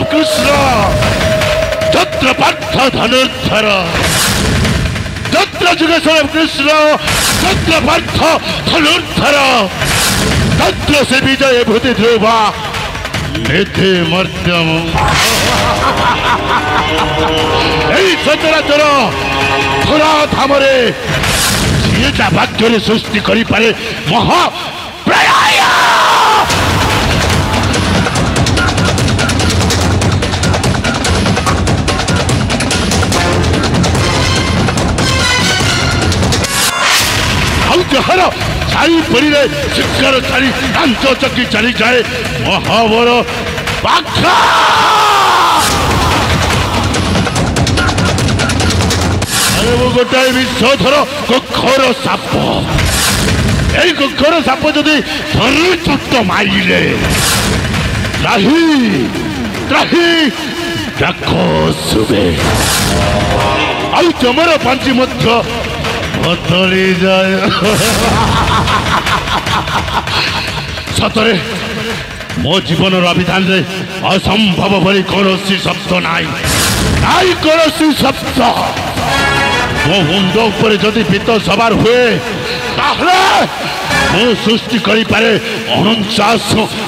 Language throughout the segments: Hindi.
कृष्ण तत्र पार्थ धनुर्धर तत्र जुगेश्वर कृष्ण तत्र पार्थ धनुर्धर तत्र से विजय भूति ध्रुवा नेते मर्त्यम सचराचर धरा धामरे जी जा भाग्य सृष्टि करि पारे महाप्रलय जहर चारिपरी शिखर चाली दांत चकी चली जाए महावर बाघ वो गोटाए विषधर गोखर साप यही गोखर साप जदि धनुचुट मारे त्राही त्राही डाक शुभे आउ जमर पांची मध्य बदली जाए सतरे मो जीवन अभिधान रे असंभव भली कौन शब्द नाई कौन शब्द मो मुंड उपर जदि पीत सवार हुए मु सृष्टि करि पारे 49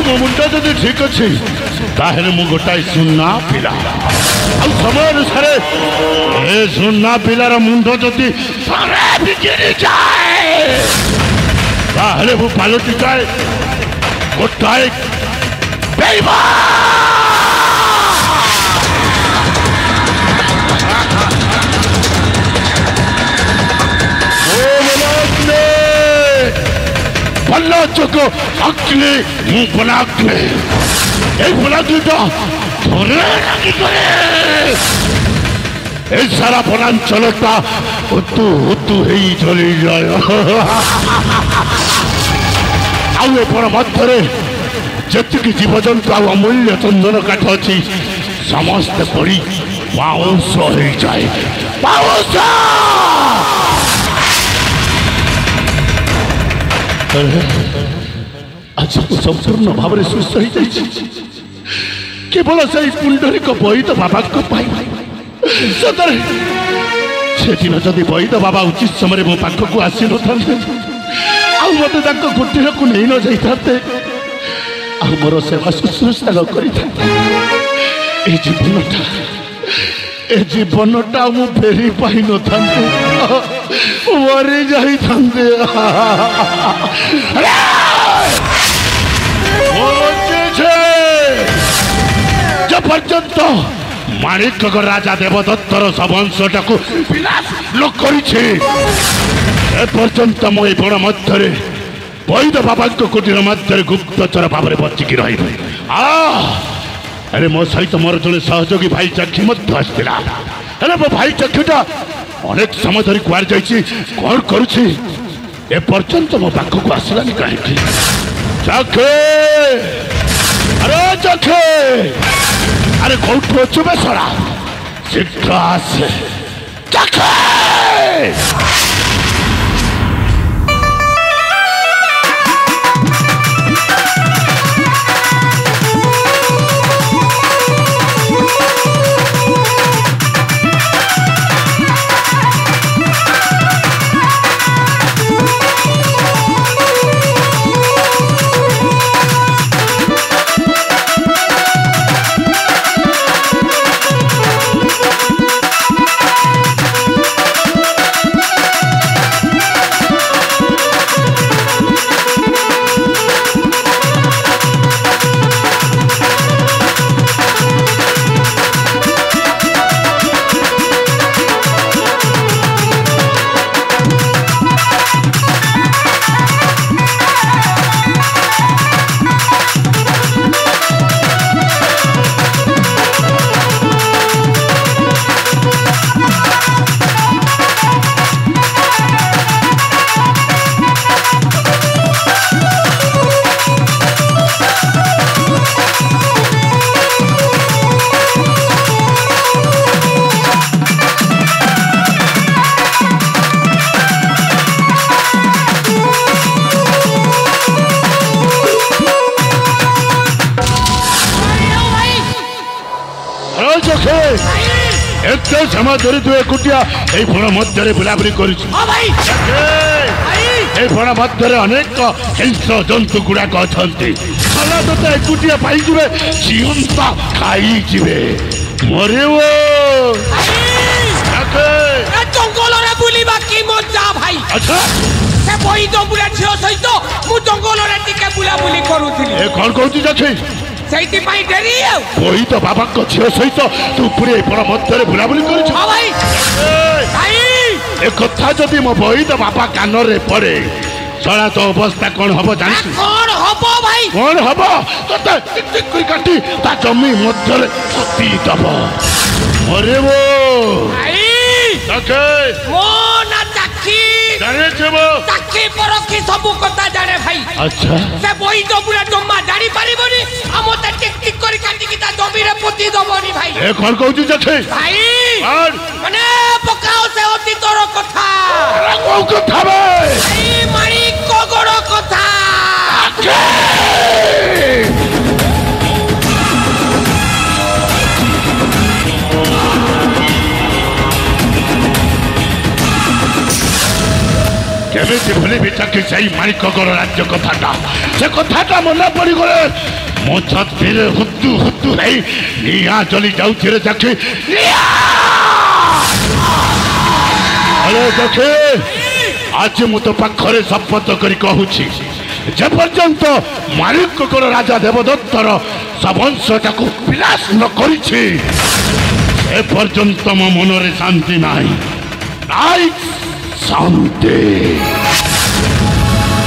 मो मुंड जदि ठीक अच्छे ताहले मु गोटाए सुन्ना पिला समय अनुसार ए सुन्ना पिलार मुंड जदि बिगिड़ी जाए ताहले मु पालटी जाए गोटाए बल्ला चको अग्नि मुंह बनाग्नि एक बनाग्नि तो थोड़े लगी करे एक सारा बनांचल ता उतु उतु ही चली जाए आउे पर मध्य जी जीव जंतु अमूल्य चंदन काठ अच्छी समस्त पड़ी पाउंस हो जाए पाउंस आज संपूर्ण भाव में सुस्थ हो केवल से पुंडरीक बैद बाबा सतरे से दिन जदि बैद बाबा उचित समय मो पाखक आसी न मत कुटीर को नहीं न जाते मोर सेवा शुश्रूषा न कर जीवनटा मु फेरी पाई न मरी जाई पर्यंत माणिक राजा देवदत्तर सबंशटा को पर्यंत मो बण मध्य बैद बाबा कुटीर मध्य गुप्तचर भाव में बचिकी रही अरे मो सहित मोर जड़े सहयोगी भाई चक्षी आसला मो भाई चक्षुटा अनेक समय धरी कुआर जाइए कौन करुच्छी ए पर्यंत मो पाखक आसलानी कहीं चखे अरे चखे अरे कौटू अच्छु बेसरा शीघ्र आसे चखे जखे एते समय धरी तू एकुटिया ए बण मध्य बुलाबुली करुछु ए बण मध्य अनेक हिंस्र जंतु गुड़ाक अच्छा तो एकुटिया पाई जीवंता खाई जीवे मरे जंगल रे बुलिबा की मजा भाई अच्छा से बही तो बुला झियो सहित मु जंगल रे टिके बुलाबुली करूथिली ए कोन कहू जखे सेठी पाई डेरी कोई तो बाबा को झियो सहित तू पूरे बड़ मध्य बुलाबुली करू हां भाई भाई ए कथा जदि मो बही तो बाबा कान रे पड़े सड़ा तो अवस्था कौन हम जानी कौन हबो भाई कौन हम तो टिक टिक काटी ता जमी मध्य सती दब अरे वो भाई जखे मो ना चाखी जाने छबो चाखी पर की सब कथा जाने भाई अच्छा से बही तो बुला जम्मा जानी परिबोनी हम त टिक टिक करी काटी की ता जमी रे पोती दबोनी भाई ए कोन कहू जखे भाई और मने पकाओ से होती तोर कथा को कथा बे ए मारी कोगड़ कथा केमिति भूली विचार से माणिकगढ़ राज्य कथाटा से कथाटा मन पड़ी गले मो छाती हुतु हुतु निया जली जाऊे जखे अरे जखे आज मु तो पाखरे शपथ करी कहूची जे पर्यंत माणिकगढ़ राजा देवदत्तर सबंशटा को विनाश न करिछि ए पर्यंत मो मनरे शांति नाही नाई शांति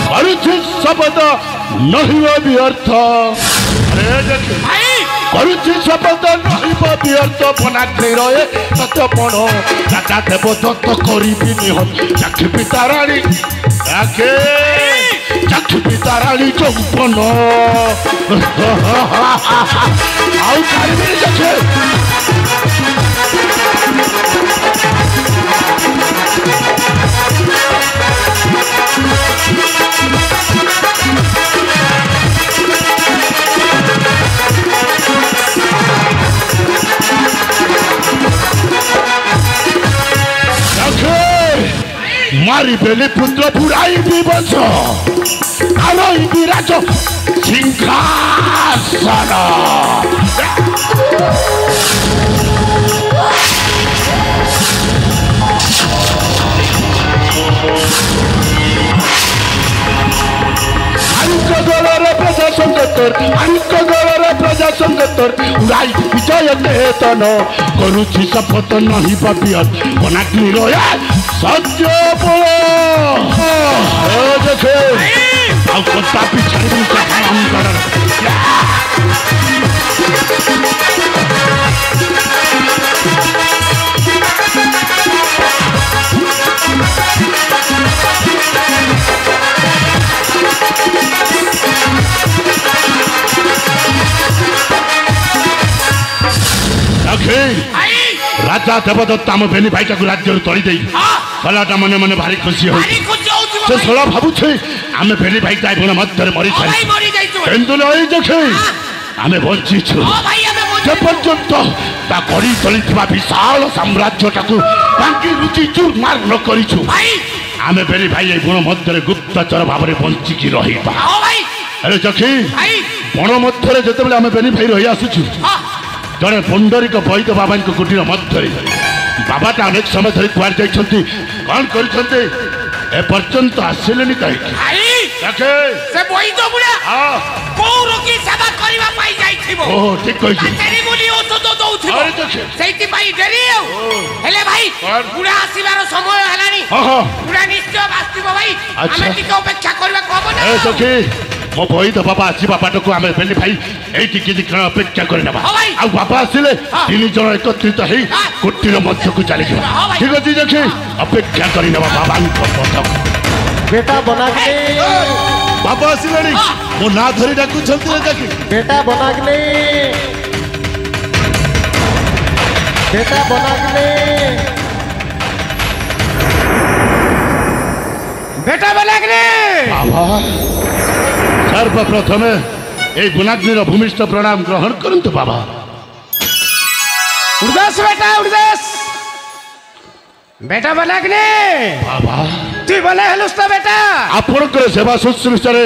करुछि शपथ नहीं व्यर्थ अरे जखे करुछि शपथ नहीं व्यर्थ बनाग्नि रहे सत्यपण राजा देवदत्त करिबि निहत चाखी पिताराणी आके चाखी पिताराणी चौपन आउ कारिबि जखे मारी बेली पुत्र बुराई भी बस आरोही विराज सिंहासन प्रजा संगतर उड़ाई विजय केतन करुछि शपथ नहीं पापियत बनाग्नि रहे सत्य जखे आ कथा पिछड़ी काम कर राजा देवदत्त आम बेनी भाई को राज्य तली दे सलाटा मने मने भारी खुशी हो से सला भाबुछे आमे बेनी भाई ताई बण मध्य मरी छाई केंदु लई जखे आमे बंची छु जे पर्यंत ता करी चलिथिबा विशाल साम्राज्यटा को बांकी रुचि चूरमार न करी छु आमे बेनी भाई ए बण मध्य गुप्तचर भाव रे बंची की रहिबा अरे जखे बण मध्य जेतेबेले आमे बेनी भाई रहि आसु छु जड़े पुंडरीक वैद्य बाबा कुटीर मध्य बाबाटा अनेक समय धरी कुआर जाइछंती कौन करछंती ए पर्यंत आसिलेनी कहि से वैद्य बुढ़ा हां को रोगी सेवा करबा पाई जाइथिबो ओ ठीक कहि तेरी बोली औषध दउथिबो अरे देखे सेति पाई डेरी हेले भाई बुढ़ा आसीबार समय हलानी हां बुढ़ा निश्चय आसीबो भाई अच्छा। हमें टिके अपेक्षा करबा कहबो ना ए देखे मो वैद्य बाबा आसीबा बाटको आमे बेनी भाई एठी किछि क्षण अपेक्षा करि नबा आ बाबा आसिले तीन जण एकत्रित हेई कुटीर मध्य को चली जिबा ठीक अछि देखे अपेक्षा करि नबा बाबा पथक बेटा बनाग्नि बाबा आसिलेनी मो ना धरि डाकु छंती रे देखे बेटा बनाग्नि बेटा बनाग्नि बेटा बनाग्नि बाबा सर्वप्रथमे ए गुणाग्निर भूमिष्ठ प्रणाम ग्रहण करंतु बाबा उड़दास बेटा उड़दास बेटा बनाग्ने बाबा तुई बना हेलुस तो बेटा आपणकर सेवा शुश्रूषार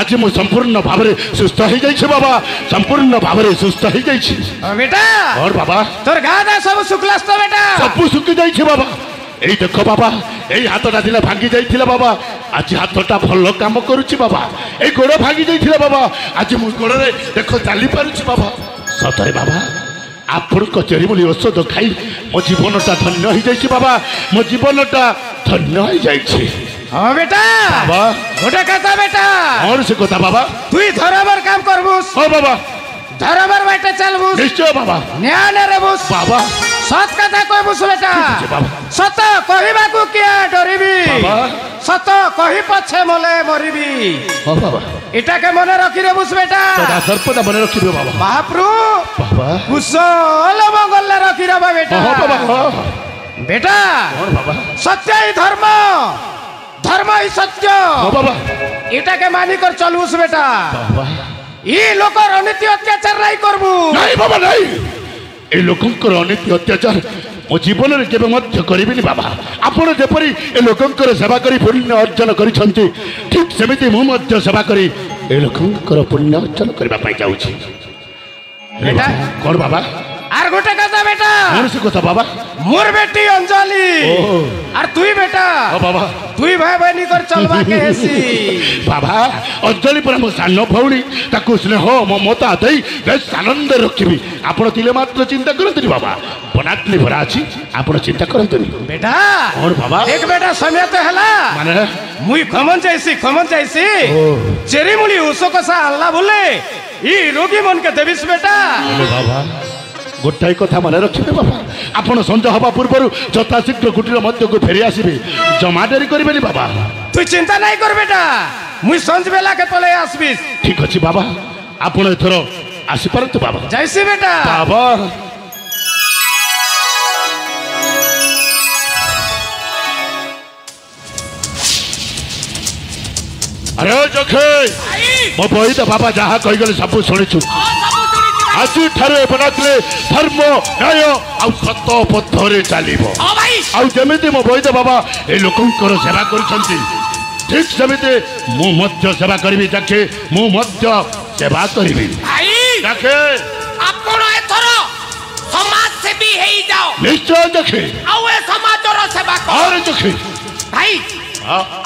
आज मु संपूर्ण भाव सुस्थ हो जाइए बाबा संपूर्ण भाव सुस्थ हो जाइए बेटा और बाबा तोर गादा सब सुखलास तो बेटा सब सुखी जाइए बाबा এই দেখো বাবা এই হাতটা দিলে ভাঙ্গি যাইছিল বাবা আজ হাতটা ভালো কাম করুছি বাবা এই গোড় ভাঙ্গি যাইছিল বাবা আজ মু গোড়রে দেখো চালি পারুছি বাবা সতরে বাবা আপনার চেরিমূলি ঔষধ খাই মো জীবনটা ধন্য হয়ে যাইছি বাবা মো জীবনটা ধন্য হয়ে যাইছি हाँ बेटा বাবা गोटे कथा बेटा और से কথা বাবা तुई धरबर काम करबुस ও বাবা धरबर बेटा चलबुस নিশ্চয় বাবা न्याय रेबुस বাবা सत कथा कहबुस बेटा আছে বাবা सत कहिबाकू किया डरिबी बाबा। सत कहि पछे मले मरिबी ও বাবা इटा के मने रखी रेबुस बेटा সদা সর্বদা মনে রাখিবে বাবা महाप्रु বাবা कुशल मंगल रखी रेबा बेटा ও বাবা ও बेटा বাবা सत्य ही धर्म धर्म ही सत्य ও বাবা इटा के मानी कर चलबुस बेटा বাবা ई लोकर अनिति अत्याचार नहीं करबू নাই বাবা নাই এই লোকଙ୍କର অনীতি অত্যাচার ମୋ ଜୀବନରେ କେବେ ମଧ୍ୟ କରିବିନି ବାବା ଆପଣ ଯେପରି ଏ ଲୋକଙ୍କର ସେବା କରି ପୁଣ୍ୟ ଅର୍ଜନ କରିଛନ୍ତି ଠିକ୍ ସେମିତି ମୁଁ ମଧ୍ୟ ସେବା କରି ଏ ଲୋକଙ୍କର ପୁଣ୍ୟ ଅର୍ଜନ କରିବା ପାଇଁ ଯାଉଛି बेटा କ'ଣ ବାବା आर गोटे कथा बेटा କୌଣସି କଥା ବାବା मोर बेटी अंजलि ଓହୋ आर तुई बेटा ଅ ବାବା तुई भाई बहनी कर चलबा के हेसी ବାବା ଅଞ୍ଜଳି ପରା ମୋ ସାନ ଭଉଣୀ ତାକୁ ସ୍ନେହ ମମତା ଦେଇ ବେଶ ଆନନ୍ଦରେ ରଖିବି ଆପଣ ଥିଲେ ମାତ୍ର ଚିନ୍ତା କରନ୍ତୁନି ବାବା ବନାଗ୍ନି ଭରା ଅଛି ଆପଣ ଚିନ୍ତା କରନ୍ତୁନି बेटा କ'ଣ ବାବା देख बेटा समय तो हला ମାନେ मुई खमन जाइसी चेरी मुली उसो कसा हल्ला बोले ई रोगी मन के देविस बेटा ହେଲେ ବାବା ଗୋଟାଏ କଥା ମନେ ରଖିବେ ବାବା ଆପଣ ସଞ୍ଜ ହେବା ପୂର୍ବରୁ ଯଥାଶୀଘ୍ର କୁଟୀର ମଧ୍ୟକୁ ଫେରି ଆସିବେ ଜମା ଡେରି କରିବେନି ବାବା तू चिंता नहीं कर बेटा मुई संज बेला के तले आसबिस ଠିକ ଅଛି ବାବା ଆପଣ ଏଥର ଆସିପାରନ୍ତୁ ବାବା जाइसी बेटा ବାବା ଆରେ ଜଖେ ମୋ ବହିତ ବାବା ଯାହା କହିଗଲେ ସବୁ ଶୁଣିଛୁ ଆଜିଠାରୁ ଏ ବନାକରେ ଧର୍ମ ନ୍ୟାୟ ଆଉ ସତ ପଥରେ ଚାଲିବ ଆଉ ଯେମିତି ମୋ ବୈଦ ବାବା ଏ ଲୋକଙ୍କର ସେବା କରୁଛନ୍ତି ଠିକ୍ ସେମିତି ମୁଁ ମଧ୍ୟ ସେବା କରିବି ଯାକେ ମୁଁ ମଧ୍ୟ ସେବା କରିବି ଯାକେ ଆପଣ ଏଥର ସମାଜ ସେବୀ ହେଇଯାଅ ନିଶ୍ଚୟ ଯାକେ ଆଉ ଏ ସମାଜର ସେବା କର ଆରେ ଯାକେ ଭାଇ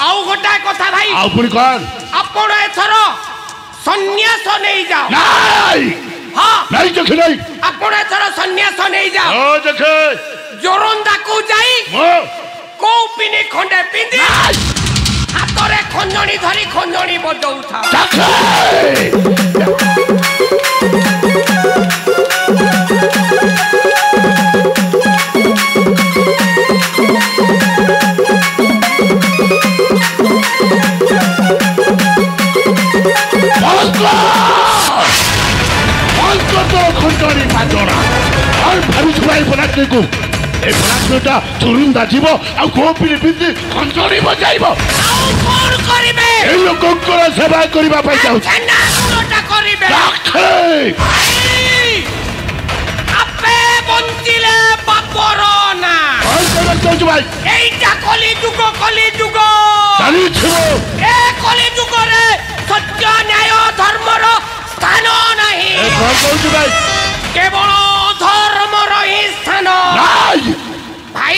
ଆଉ ଗୋଟାଏ କଥା ଭାଇ ଆଉ ପୁଣି କ'ଣ ଆପଣ ଏଥର ସନ୍ନ୍ୟାସ ନେଇଯାଅ ନାଇଁ ହଁ ନାଇଁ ଯାକେ ନାଇଁ ଆପଣ ଏଥର ସନ୍ନ୍ୟାସ ନେଇଯାଅ ଓ ଯାକେ ଜୋରନ୍ଦାକୁ ଯାଇ ମୋ କୌପିନି ଖଣ୍ଡେ ପିନ୍ଧି ହାତରେ ଖଞ୍ଜଣି ଧରି ଖଞ୍ଜଣି ବଜଉଥାଅ ଯାକେ ଖଞ୍ଜଣି ପାଜଣା ଆଉ ଭାବିଛୁ ଭାଇ ବନାକକୁ ଏ ବନାକଟା ଚୁରୁନ୍ଦା ଯିବ ଆଉ ଗୋପିନି ପିନ୍ଧି ଖଞ୍ଜଣି ବଜାଇବ ଆଉ କଣ କରିବେ ଏ ଲୋକଙ୍କର ସେବା କରିବା ପାଇଁ ଯାଉଛି ଛେନାଗୁଡ଼ଟା କରିବେ ଯାକେ ଆପେ ବଞ୍ଚିଲେ ବାପର ନା କହୁଛୁ ଭାଇ এইটা কলি যুগ ଚାଲିଛୁ এ কলি যুগরে সত্য ন্যায় ধর্মর স্থান নাহি ଏ କ'ଣ କହୁଛୁ ଭାଇ কেবল ধর্মর হি স্থান ନାଇଁ ভাই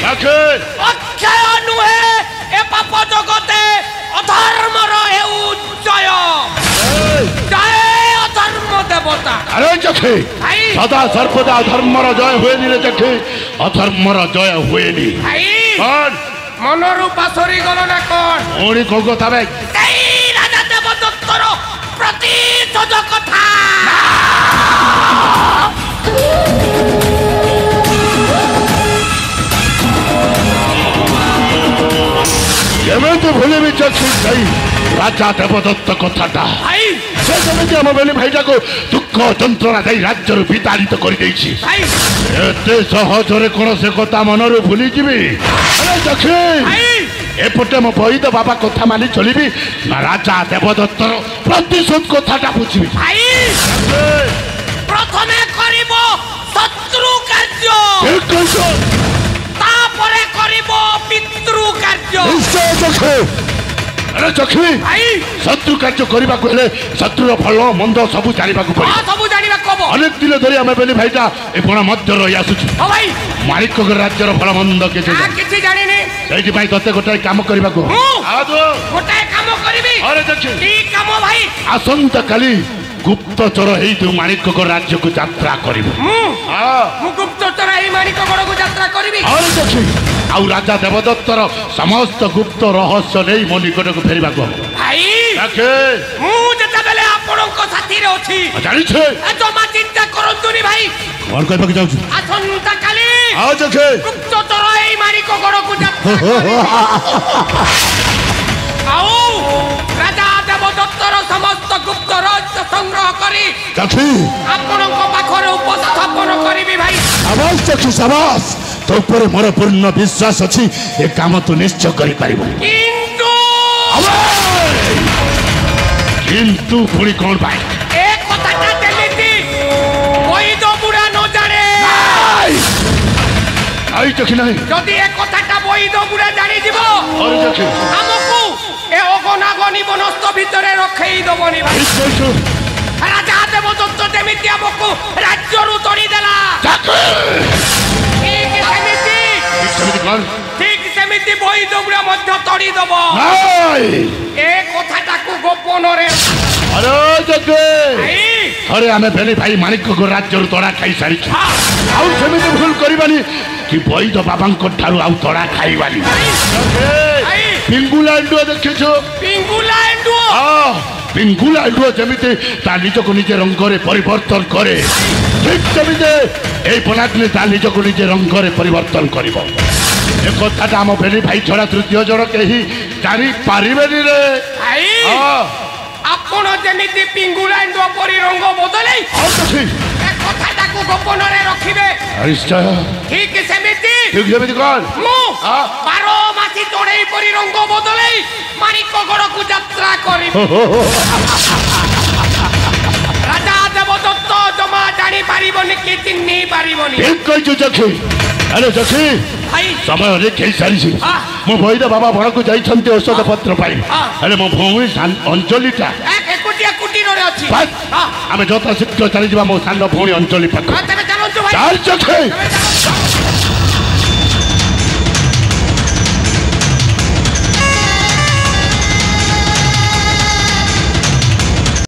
ଯାକେ অক্ষয় নুহে এ পাপ জগতে অধর্মর হেউ জয় জয় অধর্ম দেবতা আরে যাকে ভাই সদা সর্বদা অধর্মর জয় হুয়েনি রে যাকে অধর্মর জয় হুয়েনি ভাই କ'ଣ মনরু পাশরি গল না কোন ପୁଣି କୋଉ କଥା ଭାଇ এই রাজা দেবদত্তর প্রতিশোধ কথা କେମିତି ଭୁଲିବି ଯାଉଛି ସେଇ ରାଜା ଦେବଦତ୍ତ କଥାଟା ভাই ସେ ଯେମିତି ଆମ ବେଲି ଭାଇଟାକୁ ଦୁଃଖ ଯନ୍ତ୍ରଣା ଦେଇ ରାଜ୍ୟରୁ ବିତାଡ଼ିତ କରିଦେଇଛି ভাই ଏତେ ସହଜରେ କ'ଣ ସେ କଥା ମନରୁ ଭୁଲିଯିବି ଆରେ ଯାକେ ভাই ଏପଟେ ମୋ ବୈଦ ବାବା କଥା ମାନି ଚଳିବି ନା ରାଜା ଦେବଦତ୍ତର ପ୍ରତିଶୋଧ କଥାଟା ବୁଝିବି ভাই প্রথমে করিব শত্রু কার্য ঠিক কইছ তারপরে করিব পিতৃ কার্য নিশ্চয় চক্ষু আরে চক্ষু ভাই শত্রু কার্য କରିବାକୁ ହେଲେ ଶତ୍ରୁର ଭଲ ମନ୍ଦ ସବୁ ଜାଣିବାକୁ ପଡ଼ିବ ସବୁ ଜାଣିବା କବ ଅନେକ ଦିନ ଧରି ଆମେ ବେଲି ଭାଇଟା ଏ ବଣ ମଧ୍ୟରେ ରହି ଆସୁଛୁ ও ভাই ମାଣିକଙ୍କ ରାଜ୍ୟର ଭଲ ମନ୍ଦ କିଛି କିଛି ଜାଣିନି ସେଇଥିପାଇଁ ତତେ ଗୋଟାଏ କାମ କରିବାକୁ ଗୋଟାଏ କାମ କରିବି ଆରେ ଚକ୍ଷୁ କି କାମ ଭାଇ ଆସନ୍ତାକାଲି ଗୁପ୍ତଚର ହେଇ ତୁ ମାଣିକଙ୍କ ରାଜ୍ୟକୁ ଯାତ୍ରା କରିବୁ ମୁଁ ଗୁପ୍ତଚର ଏଇ ମାଣିକ ଗଡ଼କୁ ଯାତ୍ରା କରିବି ଆରେ ଚକ୍ଷୁ ଆଉ ରାଜା ଦେବଦତ୍ତର ସମସ୍ତ ଗୁପ୍ତ ରହସ୍ୟ ନେଇ ମୋ ନିକଟକୁ ଫେରିବାକୁ ହବ ଭାଇ ମୁଁ ଯେତେବେଳେ ଆପଣଙ୍କ ସାଥିରେ ଅଛି ଜାଣିଛେ ଜମା ଚିନ୍ତା କରନ୍ତୁନି ଭାଇ କଣ କହିବାକୁ ଯାଉଛୁ ଆସନ୍ତାକାଲି ଚକ୍ଷୁ ଗୁପ୍ତଚର ଏଇ ମାଣିକ ଗଡ଼କୁ ଯାତ୍ରା ଆଉ ରାଜା ଦେବଦତ୍ତର ସମସ୍ତ ଗୁପ୍ତ ରହସ୍ୟ ସଂଗ୍ରହ କରି ଚକ୍ଷୁ ଆପଣଙ୍କ ପାଖରେ ଉପସ୍ଥାପନ କରିବି ଭାଇ ସାବାସ ଚକ୍ଷୁ ସାବାସ ତୋ ଉପରେ ମୋର ପୂର୍ଣ୍ଣ ବିଶ୍ୱାସ ଅଛି ଏ କାମ ତୁ ନିଶ୍ଚୟ କରିପାରିବୁ କିନ୍ତୁ ପୁଣି କଣ ପାଇଁ ଏ କଥାଟା ଯେମିତି ବୈଦ ବୁଢ଼ା ନ ଜାଣେ ଚକ୍ଷୁ ନାହିଁ ଯଦି ଏ କଥାଟା ବୈଦ ବୁଢ଼ା ଜାଣିଯିବ ଚକ୍ଷୁ ଆମକୁ ଏ ଅଗନାଗନି ବନସ୍ତ ଭିତରେ ରଖେଇ ଦବନି ଭାଇ ରାଜା ଦେବଦତ୍ତ ଯେମିତି ଆମକୁ ରାଜ୍ୟରୁ ତଡ଼ିଦେଲା ঠিক ସେମିତି ବୈଦ ବୁଢ଼ା ମଧ୍ୟ ତଡ଼ିଦବ ଏ କଥାଟାକୁ ଗୋପନରେ ଥରେ ଆମେ ବେଲି ଭାଇ ମାଣିକଙ୍କ ରାଜ୍ୟରୁ ତଡ଼ା ଖାଇ ସାରିଛୁ ଆଉ ସେମିତି ଭୁଲ କରିବାନି କି ବୈଦ ବାବାଙ୍କ ଠାରୁ ଆଉ ତଡ଼ା ଖାଇବାନି ପିଙ୍ଗୁଲା ଏଣ୍ଡୁଅ ଦେଖିଛୁ ପିଙ୍ଗୁଲା ଏଣ୍ଡୁଅ ପିଙ୍ଗୁଲା ଏଣ୍ଡୁଅ ଯେମିତି ତା ନିଜକୁ ନିଜେ ରଙ୍ଗରେ ପରିବର୍ତ୍ତନ କରେ ଠିକ୍ ସେମିତି ଏଇ ବନାଗ୍ନି ତା ନିଜକୁ ନିଜେ ରଙ୍ଗରେ ପରିବର୍ତ୍ତନ କରିବ ଏ କଥାଟା ଆମ ବେଲି ଭାଇ ଛଡ଼ା ତୃତୀୟ ଜଣ କେହି ଜାଣିପାରିବେନି ରେ ଆପଣ ଯେମିତି ପିଙ୍ଗୁଲା ଏଣ୍ଡୁଅ ପରି ରଙ୍ଗ ବଦଳେଇ କଥାଟାକୁ ଗୋପନରେ ରଖିବେ ନିଶ୍ଚୟ ଠିକ୍ ସେମିତି କଣ ମୁଁ 12 ମାସି ଚଢ଼େଇ ପରି ରଙ୍ଗ ବଦଳେଇ ମାଣିକ ଗଡ଼କୁ ଯାତ୍ରା କରିବି ରାଜା ଦେବଦତ୍ତ ଜମା ଜାଣିପାରିବନି କି ଚିହ୍ନି ପାରିବନି ଠିକ୍ କହିଛୁ ଚକ୍ଷୁ ଆରେ ଚକ୍ଷୁ ସମୟ ଅନେକ ହେଇସାରିଛି ମୋ ବୈଦ ବାବା ବଣକୁ ଯାଇଛନ୍ତି ଔଷଧ ପତ୍ର ପାଇଁ ହେଲେ ମୋ ଭଉଣୀ ଅଞ୍ଜଳିଟା ଆମେ ଯଥା ଶୀଘ୍ର ଚାଲିଯିବା ମୋ ସାନ ଭଉଣୀ ଅଞ୍ଜଳି ପାଖ ଚାଲନ୍ତୁ ଚାଲ ଚକ୍ଷୁ